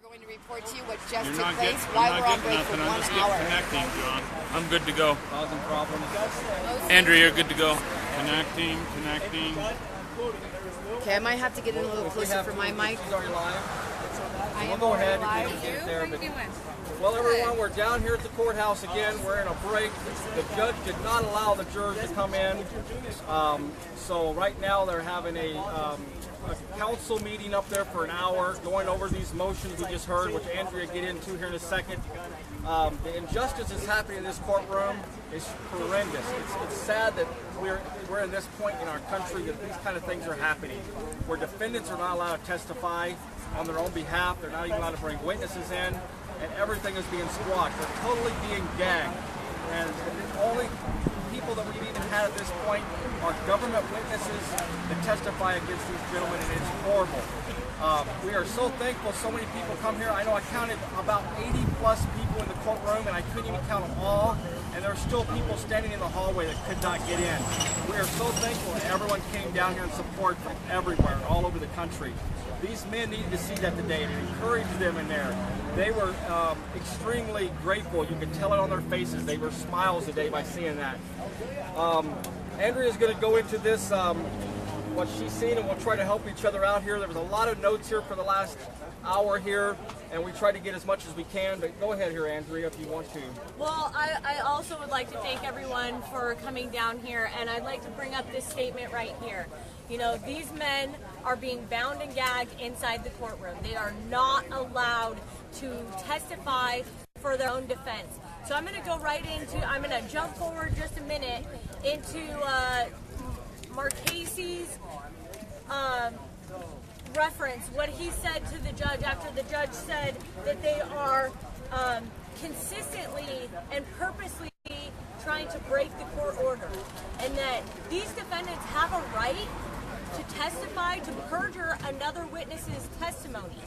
going to report to you what just You're took not place getting, while I'm we're not on getting break for nothing. I'm 1 just hour. getting connecting, John. I'm good to go. Causing problems. Andrea, you're good to go. Connecting. Okay, I might have to get in a little closer for my mic. She's already live. I We'll am go already ahead live. and get there. Well, everyone, we're down here at the courthouse again. We're in a break. The judge did not allow the jurors to come in. So right now they're having a council meeting up there for an hour, going over these motions we just heard, which Andrea get into here in a second. The injustice that's happening in this courtroom is horrendous. It's sad that we're in this point in our country that these kind of things are happening, where defendants are not allowed to testify on their own behalf. They're not even allowed to bring witnesses in, and everything is being squashed. They're totally being gagged. And the only people that we've even had at this point are government witnesses that testify against these gentlemen, and it's horrible. We are so thankful so many people come here. I know I counted about 80 plus people in the courtroom, and I couldn't even count them all. And there are still people standing in the hallway that could not get in. We are so thankful that everyone came down here in support from everywhere, all over the country. These men needed to see that today, and it encouraged them in there. They were extremely grateful. You could tell it on their faces. They were smiles today by seeing that. Andrea's going to go into this, what she's seen, and we'll try to help each other out here. There was a lot of notes here for the last hour here, and we try to get as much as we can, but go ahead here, Andrea, if you want to. Well, I also would like to thank everyone for coming down here, and I'd like to bring up this statement right here. You know, these men are being bound and gagged inside the courtroom. They are not allowed to testify for their own defense. So I'm going to go right into, I'm going to jump forward just a minute into Marchese's reference, what he said to the judge after the judge said that they are consistently and purposely trying to break the court order, and that these defendants have a right to testify, to perjure another witness's testimony.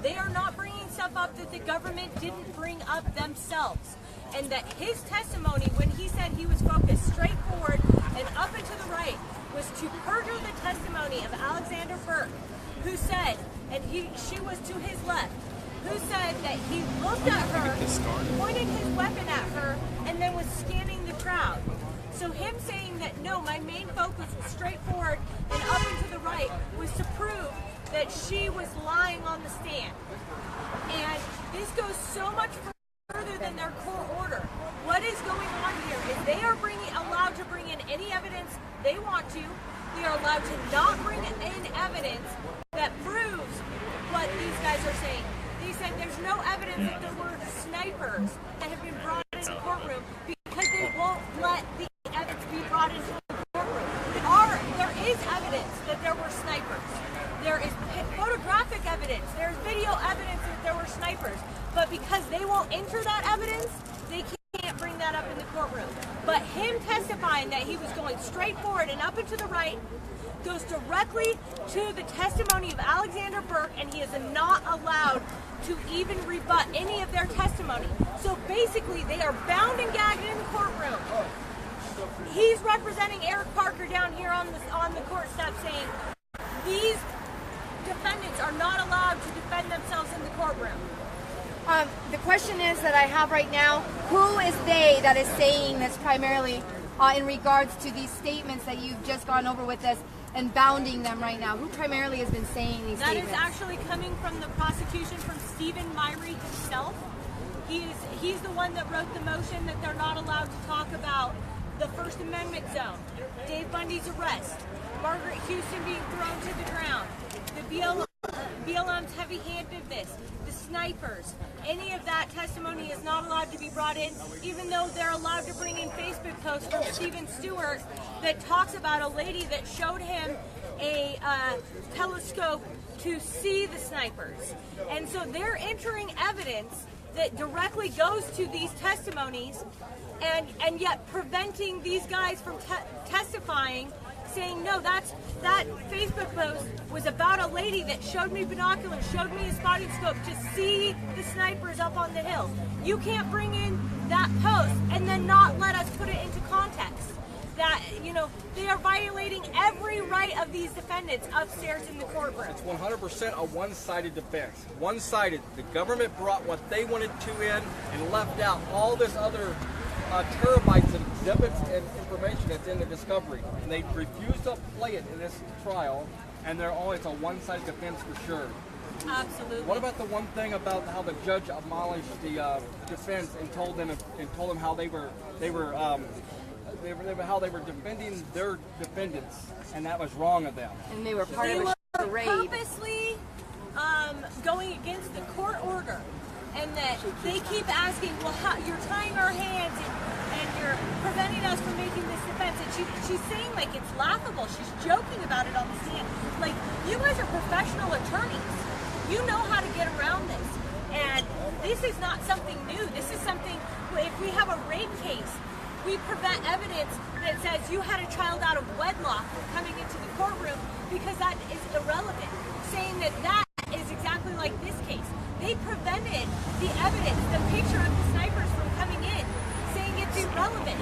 They are not bringing stuff up that the government didn't bring up themselves, and that his testimony, when he said he was focused straight forward and up and to the right, was to perjure the testimony of Alexander Burke, who said, and she was to his left, who said that he looked at her, pointed his weapon at her, and then was scanning the crowd. So him saying that, no, my main focus was straight forward and up and to the right, was to prove that she was lying on the stand. And this goes so much further than their court order. What is going on here is they are allowed to bring in any evidence they want to. They are allowed to not bring in evidence that proves what these guys are saying. They said there's no evidence that there were snipers that have been brought into the courtroom because they won't let the evidence be brought into the courtroom. There is evidence that there were snipers. There is photographic evidence. There's video evidence that there were snipers. But because they won't enter that evidence, they can't bring that up in the courtroom. But him testifying that he was going straight forward and up and to the right goes directly to the testimony of Alexander Burke, and he is not allowed to even rebut any of their testimony. So basically, they are bound and gagged in the courtroom. He's representing Eric Parker down here on the court steps, saying these defendants are not allowed to defend themselves in the courtroom. The question is that I have right now, who is they that is saying this primarily in regards to these statements that you've just gone over with us and bounding them right now? Who primarily has been saying these statements? That is actually coming from the prosecution, from Stephen Myrie himself. He's the one that wrote the motion that they're not allowed to talk about the First Amendment zone, Dave Bundy's arrest, Margaret Houston being thrown to the ground, the BLM's heavy-handedness, the snipers. Any of that testimony is not allowed to be brought in, even though they're allowed to bring in Facebook posts from Stephen Stewart that talks about a lady that showed him a telescope to see the snipers. And so they're entering evidence that directly goes to these testimonies, and yet preventing these guys from testifying, saying, no, that Facebook post was about a lady that showed me binoculars, showed me a spotting scope to see the snipers up on the hill. You can't bring in that post and then not let us put it into context. that, they are violating every right of these defendants upstairs in the courtroom. It's 100% a one-sided defense. One-sided. The government brought what they wanted to in and left out all this other terabytes of exhibits and information that's in the discovery. And they refused to play it in this trial, and it's a one-sided defense for sure. Absolutely. What about the one thing about how the judge abolished the defense and told them how they were defending their defendants, and that was wrong of them. And they were part of a charade. Purposely going against the court order, and that they keep asking, well, you're tying our hands and you're preventing us from making this defense. And she's saying like it's laughable. She's joking about it on the stand. Like, you guys are professional attorneys. You know how to get around this. And this is not something new. This is something, if we have a rape case, we prevent evidence that says you had a child out of wedlock coming into the courtroom because that is irrelevant. Saying that is exactly like this case. They prevented the evidence, the picture of the snipers from coming in, saying it's irrelevant.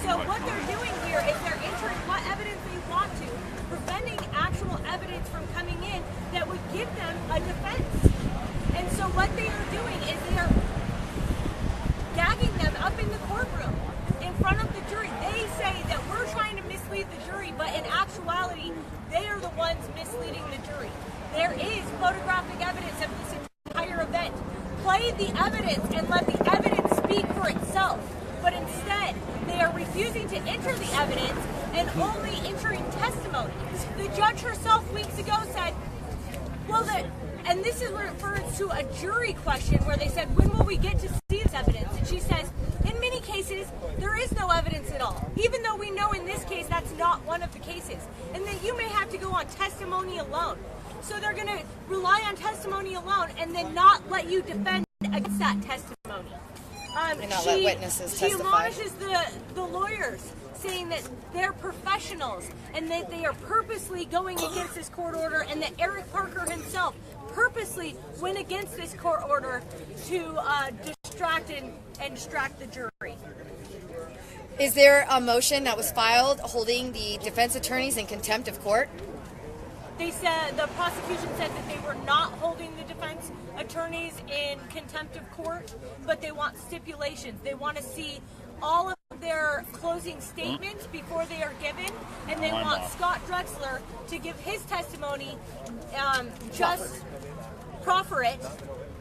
So what they're doing here is they're entering what evidence they want to, preventing actual evidence from coming in that would give them a defense. And so what they are doing is they are gagging them up in the courtroom in front of the jury. They say that we're trying to mislead the jury, but in actuality, they are the ones misleading the jury. There is photographic evidence of this entire event. Play the evidence and let the evidence speak for itself. But instead, they are refusing to enter the evidence and only entering testimony. The judge herself weeks ago said, well, and this is refers to a jury question where they said, when will we get to see this evidence? And she says, in many cases, there is no evidence at all, even though we know in this case that's not one of the cases, and that you may have to go on testimony alone. So they're going to rely on testimony alone and then not let you defend against that testimony. And not let witnesses testify. She admonishes the lawyers, saying that they're professionals and that they are purposely going against this court order, and that Eric Parker himself purposely went against this court order to distract the jury. Is there a motion that was filed holding the defense attorneys in contempt of court? They said, the prosecution said that they were not holding the defense attorneys in contempt of court, but they want stipulations. They want to see all of their closing statements before they are given, and they want Scott Drexler to give his testimony, just proffer it,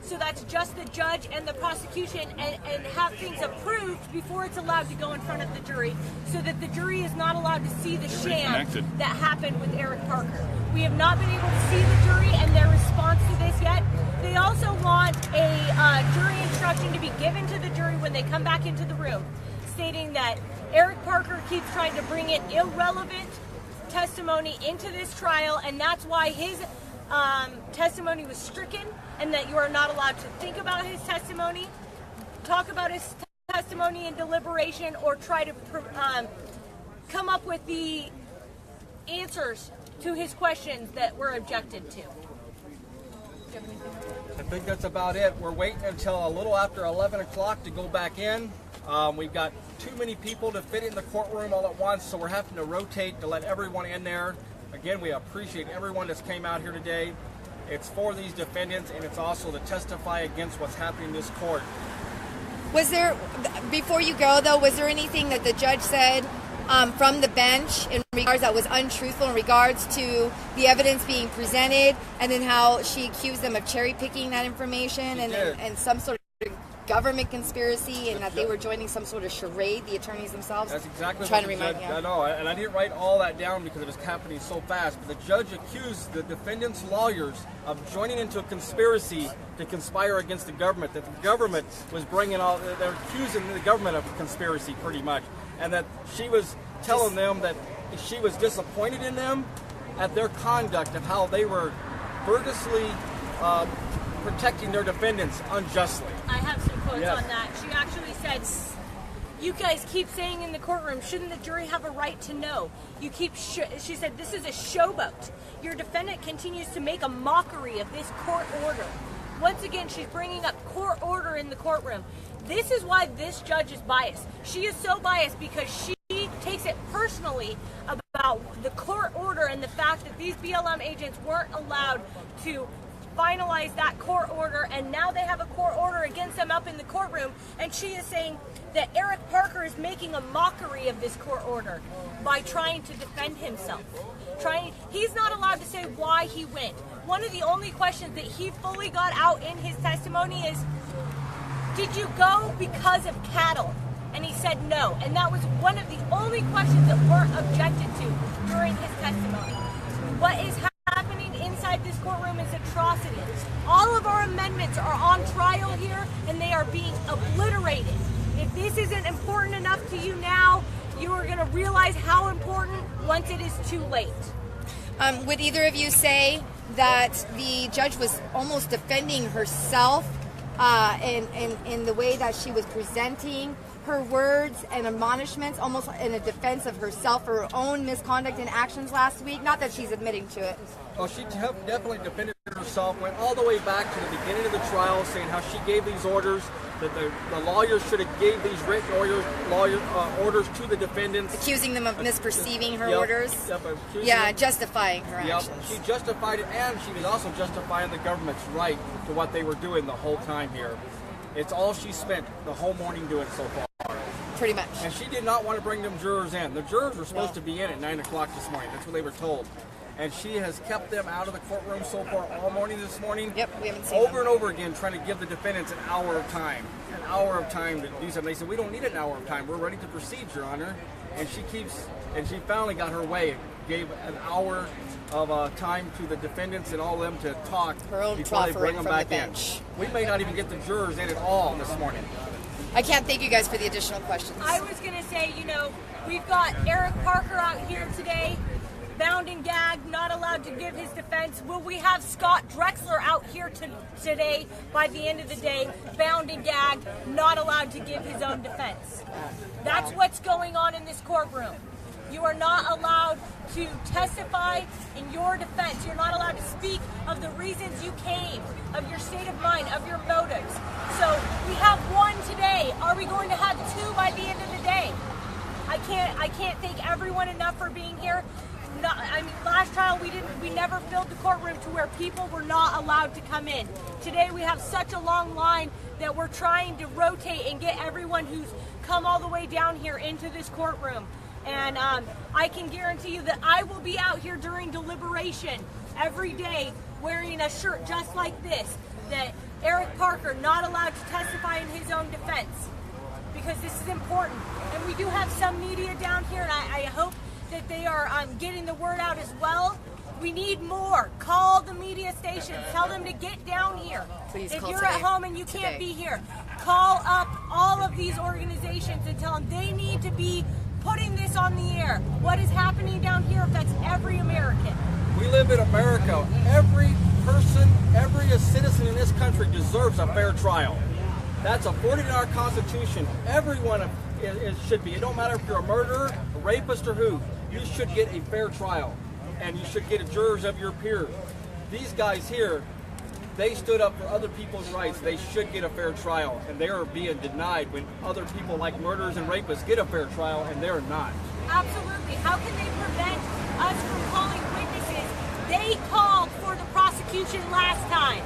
so that's just the judge and the prosecution, and have things approved before it's allowed to go in front of the jury, so that the jury is not allowed to see the sham that happened with Eric Parker. We have not been able to see the jury and their response to this yet. They also want a jury instruction to be given to the jury when they come back into the room, stating that Eric Parker keeps trying to bring in irrelevant testimony into this trial, and that's why his testimony was stricken, and that you are not allowed to think about his testimony, talk about his testimony in deliberation, or try to come up with the answers to his questions that were objected to. I think that's about it. We're waiting until a little after 11 o'clock to go back in. We've got too many people to fit in the courtroom all at once, so we're having to rotate to let everyone in there. Again, we appreciate everyone that's came out here today. It's for these defendants, and it's also to testify against what's happening in this court. Was there, before you go though, was there anything that the judge said from the bench in regards that was untruthful in regards to the evidence being presented, and then how she accused them of cherry picking that information and some sort of government conspiracy, and that they were joining some sort of charade, the attorneys themselves? That's exactly what the judge, I know, and I didn't write all that down because it was happening so fast, but the judge accused the defendants' lawyers of joining into a conspiracy to conspire against the government, that the government was they're accusing the government of a conspiracy pretty much, and that she was telling them that she was disappointed in them at their conduct of how they were vigorously protecting their defendants unjustly. I have some quotes on that. She actually said, you guys keep saying in the courtroom, shouldn't the jury have a right to know? She said, this is a showboat. Your defendant continues to make a mockery of this court order. Once again, she's bringing up court order in the courtroom. This is why this judge is biased. She is so biased because she takes it personally about the court order and the fact that these BLM agents weren't allowed to finalize that court order, and now they have a court order against them up in the courtroom, and she is saying that Eric Parker is making a mockery of this court order by trying to defend himself. He's not allowed to say why he went. One of the only questions that he fully got out in his testimony is, did you go because of cattle? And he said no, and that was one of the only questions that weren't objected to during his testimony. What is happening inside this courtroom is atrocity. All of our amendments are on trial here, and they are being obliterated. If this isn't important enough to you now, you are going to realize how important once it is too late. Would either of you say that the judge was almost defending herself in the way that she was presenting her words and admonishments, almost in a defense of herself for her own misconduct and actions last week? Not that she's admitting to it. Well, she definitely defended herself, went all the way back to the beginning of the trial, saying how she gave these orders, that the lawyers should have gave these written orders to the defendants. Accusing them of misperceiving her orders? Justifying her actions. She justified it, and she was also justifying the government's right to what they were doing the whole time here. It's all she spent the whole morning doing so far. Pretty much. And she did not want to bring them jurors in. The jurors were supposed to be in at 9 o'clock this morning. That's what they were told. And she has kept them out of the courtroom so far all morning this morning. Yep, we haven't seen over and over again, trying to give the defendants an hour of time. An hour of time to do something. They said, we don't need an hour of time. We're ready to proceed, Your Honor. And she finally got her way. Gave an hour of time to the defendants and all of them to talk before they bring them back in. We may not even get the jurors in at all this morning. I can't thank you guys for the additional questions. I was going to say, we've got Eric Parker out here today, bound and gagged, not allowed to give his defense. Will we have Scott Drexler out here today by the end of the day, bound and gagged, not allowed to give his own defense? That's what's going on in this courtroom. You are not allowed to testify in your defense. You're not allowed to speak of the reasons you came, of your state of mind, of your motives. So we have one today. Are we going to have two by the end of the day? I can't thank everyone enough for being here. Last trial we never filled the courtroom to where people were not allowed to come in. Today we have such a long line that we're trying to rotate and get everyone who's come all the way down here into this courtroom. And I can guarantee you that I will be out here during deliberation every day wearing a shirt just like this, that Eric Parker not allowed to testify in his own defense, because this is important. And we do have some media down here, and I hope that they are getting the word out as well. We need more. Call the media stations. Tell them to get down here. Please if call you're today. at home and you can't be here, call up all of these organizations and tell them they need to be putting this on the air. What is happening down here affects every American. We live in America. Every person, every citizen in this country deserves a fair trial. That's afforded in our Constitution. Everyone should be. It don't matter if you're a murderer, a rapist, or who. You should get a fair trial. And you should get jurors of your peers. These guys here, they stood up for other people's rights. They should get a fair trial, and they are being denied when other people like murderers and rapists get a fair trial, and they're not. Absolutely. How can they prevent us from calling witnesses? They called for the prosecution last time.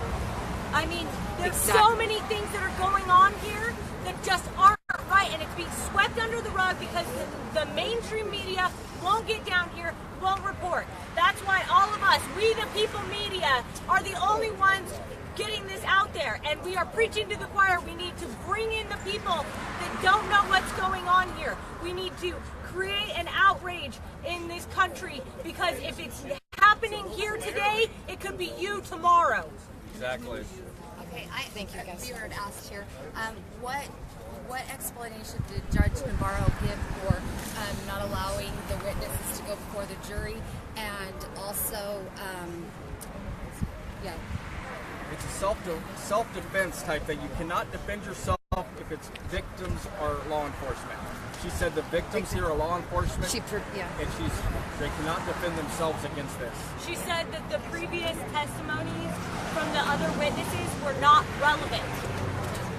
I mean, there's so many things that are going on here that just aren't right, and it's being swept under the rug because the mainstream media won't get down here, won't report. That's why all of us, we the people media, are the only ones getting this out there, and we are preaching to the choir. We need to bring in the people that don't know what's going on here. We need to create an outrage in this country, because if it's happening here today, it could be you tomorrow. Exactly. Okay, Thank you, guys. We were asked here, what explanation did Judge Navarro give for not allowing the witnesses to go before the jury, and also, It's a self-defense type thing. You cannot defend yourself if it's victims or law enforcement. She said the victims here are law enforcement, and they cannot defend themselves against this. She said that the previous testimonies from the other witnesses were not relevant.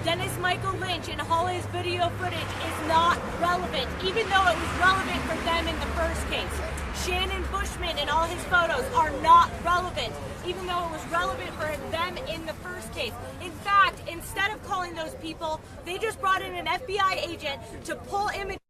Dennis Michael Lynch and all his video footage is not relevant, even though it was relevant for them in the first case. Shannon Bushman and all his photos are not relevant, even though it was relevant for them in the first case. In fact, instead of calling those people, they just brought in an FBI agent to pull images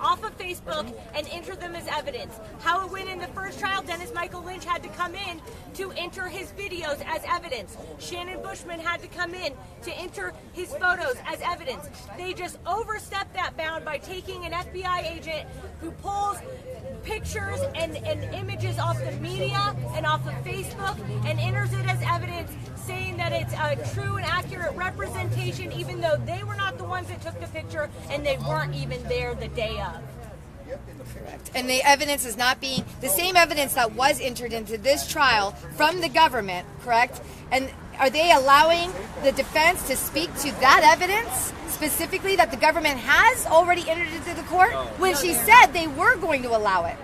off of Facebook and enter them as evidence. How it went in the first trial, Dennis Michael Lynch had to come in to enter his videos as evidence. Shannon Bushman had to come in to enter his photos as evidence. They just overstepped that bound by taking an FBI agent who pulls pictures and images off the media and off of Facebook and enters it as evidence, saying that it's a true and accurate representation, even though they were not the ones that took the picture and they weren't even there the day of. Correct. And the evidence is not being the same evidence that was entered into this trial from the government, correct? And are they allowing the defense to speak to that evidence specifically that the government has already entered into the court when she said they were going to allow it?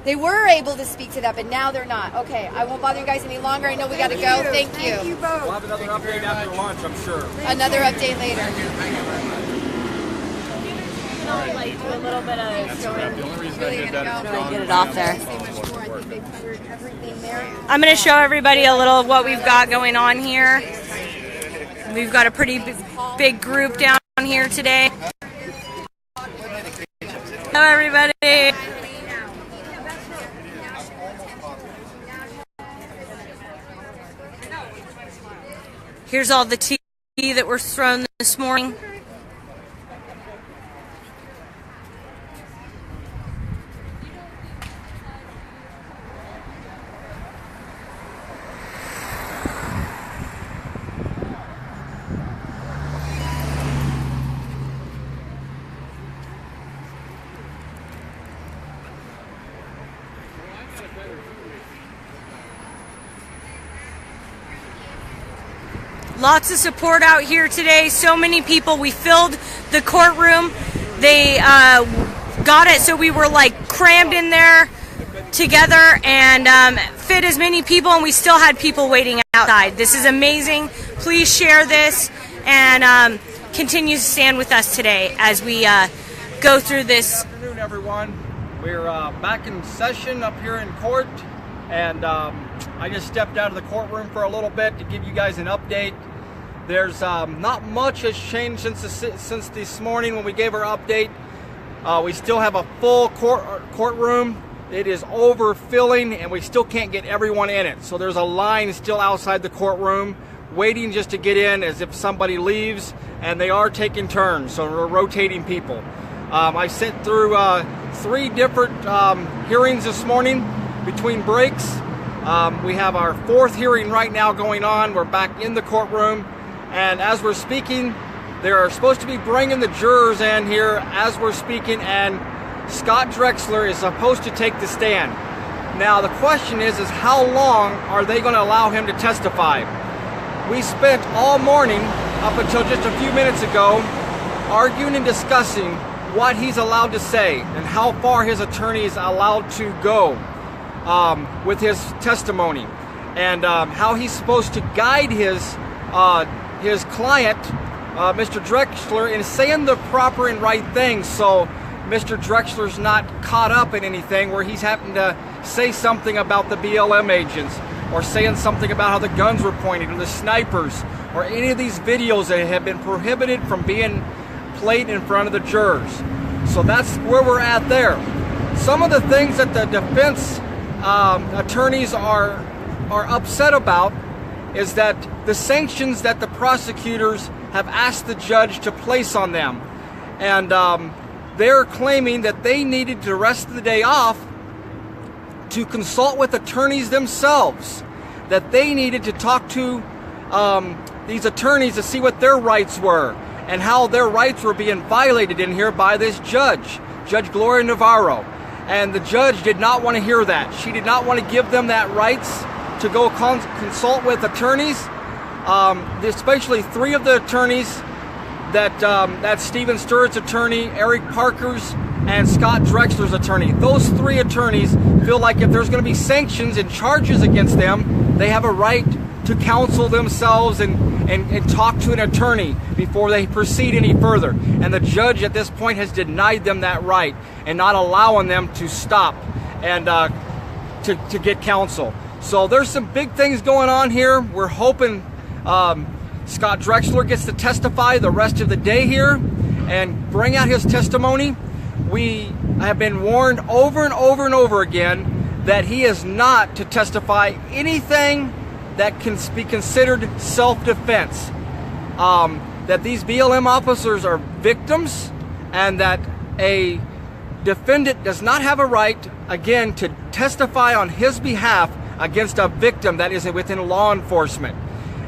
They were able to speak to that, but now they're not. Okay, I won't bother you guys any longer. I know we got to go. Thank you. We'll have another update after lunch, I'm sure. Another update later. Like do a little bit of showing. The only reason I did that is Get it off there. I think they covered everything there. I'm going to show everybody a little of what we've got going on here. We've got a pretty big group down here today. Hello, everybody. Here's all the tea that was thrown this morning. Lots of support out here today. So many people. We filled the courtroom. They got it so we were like crammed in there together and fit as many people, and we still had people waiting outside. This is amazing. Please share this and continue to stand with us today as we go through this. Good afternoon, everyone. We're back in session up here in court, and I just stepped out of the courtroom for a little bit to give you guys an update. There's not much has changed since this morning when we gave our update. We still have a full courtroom. It is overfilling, and we still can't get everyone in it. So there's a line still outside the courtroom waiting just to get in as if somebody leaves, and they are taking turns, so we're rotating people. I sat through 3 different hearings this morning between breaks. We have our 4th hearing right now going on. We're back in the courtroom, and as we're speaking, they're supposed to be bringing the jurors in here as we're speaking, and Scott Drexler is supposed to take the stand. Now the question is how long are they going to allow him to testify? We spent all morning up until just a few minutes ago arguing and discussing what he's allowed to say and how far his attorney is allowed to go with his testimony, and how he's supposed to guide his client, Mr. Drexler, in saying the proper and right things, so Mr. Drexler's not caught up in anything where he's having to say something about the BLM agents, or saying something about how the guns were pointed, or the snipers, or any of these videos that have been prohibited from being played in front of the jurors. So that's where we're at there. Some of the things that the defense attorneys are upset about is that the sanctions that the prosecutors have asked the judge to place on them, and they're claiming that they needed the rest of the day off to consult with attorneys themselves, that they needed to talk to these attorneys to see what their rights were and how their rights were being violated in here by this judge, Judge Gloria Navarro. And the judge did not want to hear that. She did not want to give them that rights to go consult with attorneys, especially 3 of the attorneys, that's Stephen Sturrid's attorney, Eric Parker's, and Scott Drexler's attorney. Those 3 attorneys feel like if there's going to be sanctions and charges against them, they have a right to counsel themselves and and talk to an attorney before they proceed any further. And the judge at this point has denied them that right and not allowing them to stop and to get counsel. So there's some big things going on here. We're hoping Scott Drexler gets to testify the rest of the day here and bring out his testimony. We have been warned over and over and over again that he is not to testify anything that can be considered self-defense. That these BLM officers are victims, and that a defendant does not have a right, again, to testify on his behalf against a victim that is within law enforcement.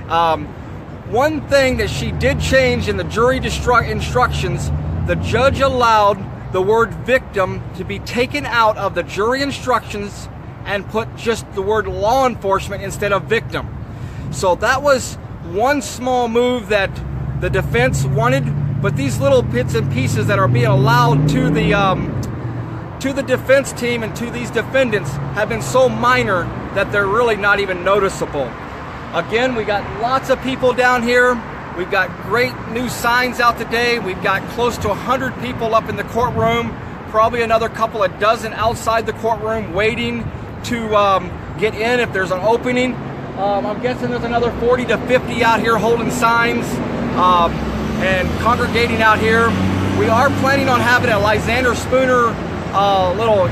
One thing that she did change in the jury instructions, the judge allowed the word victim to be taken out of the jury instructions and put just the word law enforcement instead of victim. So that was one small move that the defense wanted, but these little bits and pieces that are being allowed to the defense team and to these defendants have been so minor that they're really not even noticeable. Again, we got lots of people down here. We've got great new signs out today. We've got close to 100 people up in the courtroom, probably another couple of dozen outside the courtroom waiting to get in if there's an opening. I'm guessing there's another 40 to 50 out here holding signs and congregating out here. We are planning on having a Lysander Spooner little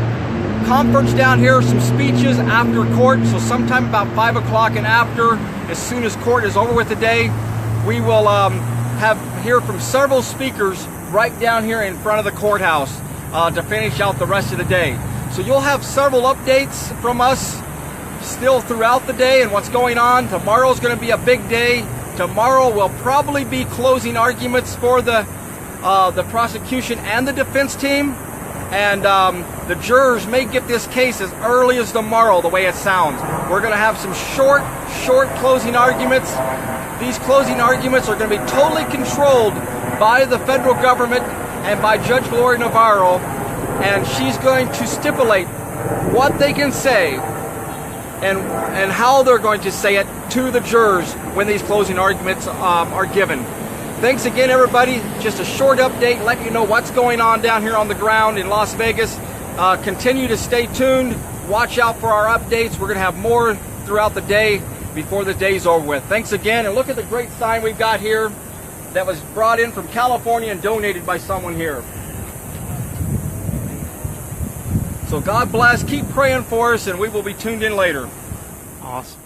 conference down here, some speeches after court, so sometime about 5 o'clock and after, as soon as court is over with today, we will hear from several speakers right down here in front of the courthouse to finish out the rest of the day. So you'll have several updates from us still throughout the day and what's going on. Tomorrow's going to be a big day. Tomorrow will probably be closing arguments for the prosecution and the defense team. And the jurors may get this case as early as tomorrow, the way it sounds. We're going to have some short closing arguments. These closing arguments are going to be totally controlled by the federal government and by Judge Gloria Navarro, and she's going to stipulate what they can say and how they're going to say it to the jurors when these closing arguments are given. Thanks again, everybody. Just a short update, letting you know what's going on down here on the ground in Las Vegas. Continue to stay tuned. Watch out for our updates. We're going to have more throughout the day before the day's over with. Thanks again, and look at the great sign we've got here that was brought in from California and donated by someone here. So God bless. Keep praying for us, and we will be tuned in later. Awesome.